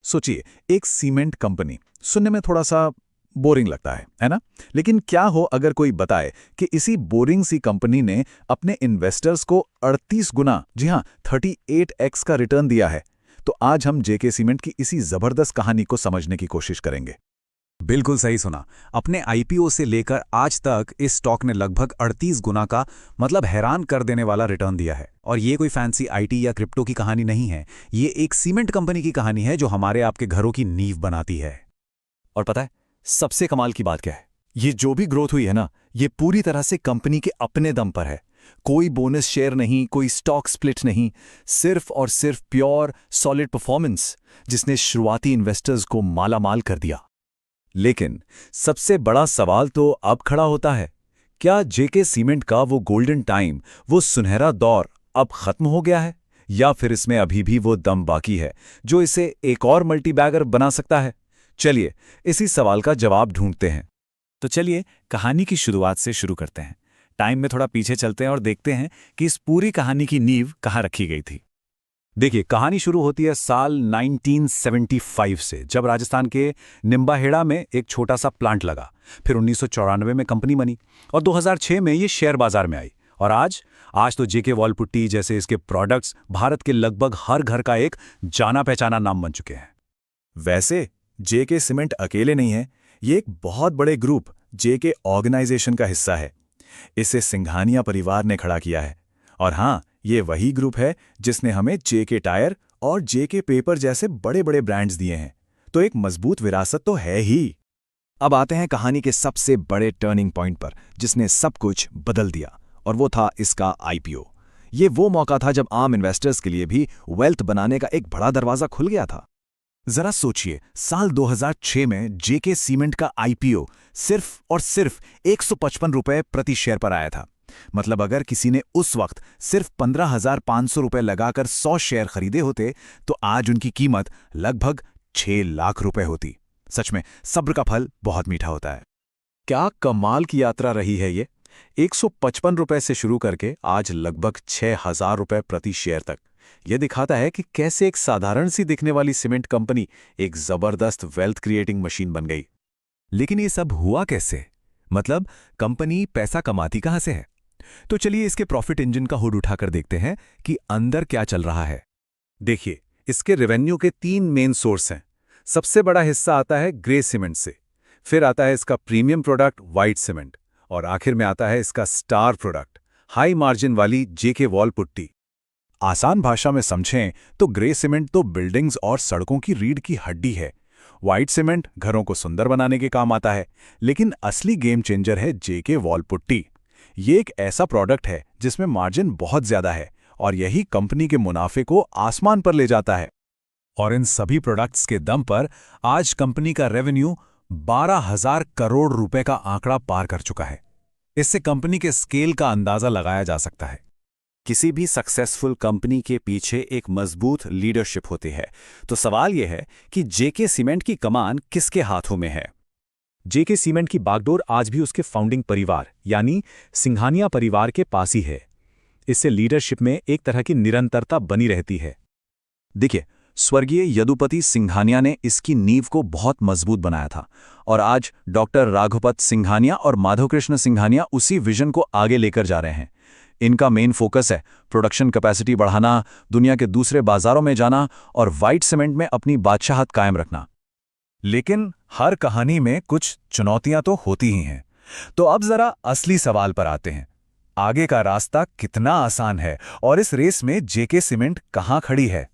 सोचिए, एक cement company सुनने में थोड़ा सा बोरिंग लगता है ना? लेकिन क्या हो अगर कोई बताए कि इसी बोरिंग सी कंपनी ने अपने इन्वेस्टर्स को 38 गुना, जी हाँ 38x का रिटर्न दिया है। तो आज हम जेके सीमेंट की इसी जबरदस्त कहानी को समझने की कोशिश करेंगे। बिल्कुल सही सुना। अपने आईपीओ से लेकर आज तक इस स्टॉक ने लगभग 38 गुना का, मतलब हैरान कर देने वाला रिटर्न दिया है। और ये कोई फैंसी आईटी या क्रिप्टो की कहानी नहीं है, ये एक सीमेंट कंपनी की कहानी है जो हमारे आपके घरों की नींव बनाती है। और पता है सबसे कमाल की बात क्या है? ये जो भी ग्रोथ हुई है ना, ये पूरी तरह से कंपनी के अपने दम पर है। कोई बोनस शेयर नहीं, कोई स्टॉक स्प्लिट नहीं, सिर्फ और सिर्फ प्योर सॉलिड परफॉर्मेंस, जिसने शुरुआती इन्वेस्टर्स को मालामाल कर दिया। लेकिन सबसे बड़ा सवाल तो अब खड़ा होता है, क्या जेके सीमेंट का वो गोल्डन टाइम, वो सुनहरा दौर अब खत्म हो गया है, या फिर इसमें अभी भी वो दम बाकी है जो इसे एक और मल्टीबैगर बना सकता है? चलिए इसी सवाल का जवाब ढूंढते हैं। तो चलिए कहानी की शुरुआत से शुरू करते हैं। टाइम में थोड़ा पीछे चलते हैं और देखते हैं कि इस पूरी कहानी की नींव कहाँ रखी गई थी। देखिए, कहानी शुरू होती है साल 1975 से, जब राजस्थान के निम्बाहेड़ा में एक छोटा सा प्लांट लगा। फिर 1994 में कंपनी बनी और 2006 में ये शेयर बाजार में आई। और आज तो जेके वॉल पुट्टी जैसे इसके प्रोडक्ट्स भारत के लगभग हर घर का एक जाना पहचाना नाम बन चुके हैं। वैसे जेके सीमेंट अकेले नहीं है, ये एक बहुत बड़े ग्रुप जेके ऑर्गेनाइजेशन का हिस्सा है। इसे सिंघानिया परिवार ने खड़ा किया है। और हाँ, ये वही ग्रुप है जिसने हमें जेके टायर और जेके पेपर जैसे बड़े बड़े ब्रांड्स दिए हैं। तो एक मजबूत विरासत तो है ही। अब आते हैं कहानी के सबसे बड़े टर्निंग पॉइंट पर, जिसने सब कुछ बदल दिया, और वो था इसका आईपीओ। ये वो मौका था जब आम इन्वेस्टर्स के लिए भी वेल्थ बनाने का एक बड़ा दरवाजा खुल गया था। जरा सोचिए, साल 2006 में जेके सीमेंट का आईपीओ सिर्फ और सिर्फ 155 रुपए प्रति शेयर पर आया था। मतलब अगर किसी ने उस वक्त सिर्फ 15,500 रुपए लगाकर 100 शेयर खरीदे होते तो आज उनकी कीमत लगभग 6 लाख रुपए होती। सच में सब्र का फल बहुत मीठा होता है। क्या कमाल की यात्रा रही है ये। 155 रुपए से शुरू करके आज लगभग 6,000 रुपए प्रति शेयर तक। यह दिखाता है कि कैसे एक साधारण सी दिखने वाली सीमेंट कंपनी एक जबरदस्त वेल्थ क्रिएटिंग मशीन बन गई। लेकिन ये सब हुआ कैसे? मतलब कंपनी पैसा कमाती कहां से है? तो चलिए इसके प्रॉफिट इंजन का हुड उठाकर देखते हैं कि अंदर क्या चल रहा है। देखिए, इसके रेवेन्यू के 3 मेन सोर्स हैं। सबसे बड़ा हिस्सा आता है ग्रे सीमेंट से, फिर आता है इसका प्रीमियम प्रोडक्ट व्हाइट सीमेंट, और आखिर में आता है इसका स्टार प्रोडक्ट, हाई मार्जिन वाली जेके वॉल पुट्टी। आसान भाषा में समझें तो ग्रे सीमेंट तो बिल्डिंग्स और सड़कों की रीढ़ की हड्डी है। व्हाइट सीमेंट घरों को सुंदर बनाने के काम आता है। लेकिन असली गेम चेंजर है जेके वॉल पुट्टी। ये एक ऐसा प्रोडक्ट है जिसमें मार्जिन बहुत ज्यादा है और यही कंपनी के मुनाफे को आसमान पर ले जाता है। और इन सभी प्रोडक्ट्स के दम पर आज कंपनी का रेवेन्यू 12,000 करोड़ रुपए का आंकड़ा पार कर चुका है। इससे कंपनी के स्केल का अंदाजा लगाया जा सकता है। किसी भी सक्सेसफुल कंपनी के पीछे एक मजबूत लीडरशिप होती है। तो सवाल यह है कि जेके सीमेंट की कमान किसके हाथों में है? जेके सीमेंट की बागडोर आज भी उसके फाउंडिंग परिवार यानी सिंघानिया परिवार के पास ही है। इससे लीडरशिप में एक तरह की निरंतरता बनी रहती है। देखिए, स्वर्गीय यदुपति सिंघानिया ने इसकी नींव को बहुत मजबूत बनाया था, और आज डॉक्टर राघवपत सिंघानिया और माधवकृष्ण सिंघानिया उसी विजन को आगे लेकर जा रहे हैं। इनका मेन फोकस है प्रोडक्शन कैपेसिटी बढ़ाना, दुनिया के दूसरे बाजारों में जाना और व्हाइट सीमेंट में अपनी बादशाहत कायम रखना। लेकिन हर कहानी में कुछ चुनौतियां तो होती ही हैं। तो अब जरा असली सवाल पर आते हैं। आगे का रास्ता कितना आसान है और इस रेस में जेके सीमेंट कहां खड़ी है?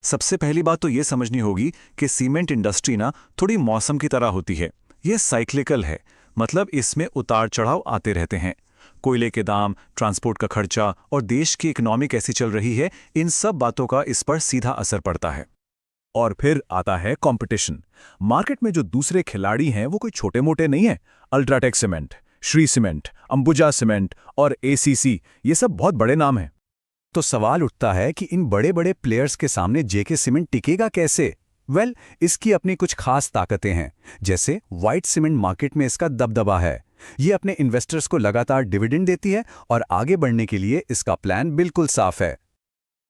सबसे पहली बात तो ये समझनी होगी कि सीमेंट इंडस्ट्री ना थोड़ी मौसम की तरह होती है। ये साइक्लिकल है, मतलब इसमें उतार चढ़ाव आते रहते हैं। कोयले के दाम, ट्रांसपोर्ट का खर्चा और देश की इकोनॉमी कैसी चल रही है, इन सब बातों का इस पर सीधा असर पड़ता है। और फिर आता है कंपटीशन। मार्केट में जो दूसरे खिलाड़ी हैं वो कोई छोटे मोटे नहीं हैं। UltraTech cement, Shri cement, Ambuja cement और एसीसी, ये सब बहुत बड़े नाम हैं। तो सवाल उठता है कि इन बड़े बड़े प्लेयर्स के सामने जेके सीमेंट टिकेगा कैसे? इसकी अपनी कुछ खास ताकतें हैं। जैसे व्हाइट सीमेंट मार्केट में इसका दबदबा है। ये अपने इन्वेस्टर्स को लगातार डिविडेंड देती है और आगे बढ़ने के लिए इसका प्लान बिल्कुल साफ है।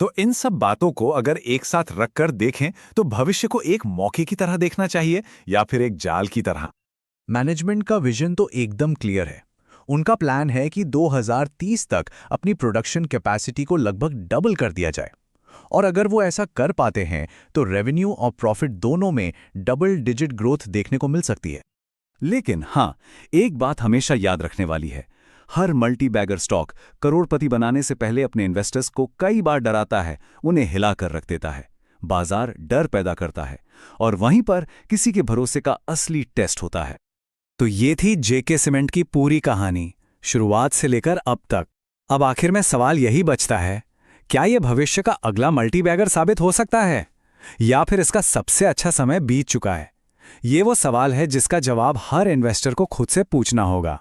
तो इन सब बातों को अगर एक साथ रखकर देखें तो भविष्य को एक मौके की तरह देखना चाहिए या फिर एक जाल की तरह? मैनेजमेंट का विजन तो एकदम क्लियर है। उनका प्लान है कि 2030 तक अपनी प्रोडक्शन कैपेसिटी को लगभग डबल कर दिया जाए। और अगर वो ऐसा कर पाते हैं तो रेवेन्यू और प्रॉफिट दोनों में डबल डिजिट ग्रोथ देखने को मिल सकती है। लेकिन हाँ, एक बात हमेशा याद रखने वाली है। हर मल्टी बैगर स्टॉक करोड़पति बनाने से पहले अपने इन्वेस्टर्स को कई बार डराता है, उन्हें हिला कर रख देता है। बाजार डर पैदा करता है और वहीं पर किसी के भरोसे का असली टेस्ट होता है। तो ये थी जेके सीमेंट की पूरी कहानी, शुरुआत से लेकर अब तक। अब आखिर में सवाल यही बचता है, क्या ये भविष्य का अगला मल्टीबैगर साबित हो सकता है या फिर इसका सबसे अच्छा समय बीत चुका है? ये वो सवाल है जिसका जवाब हर इन्वेस्टर को खुद से पूछना होगा।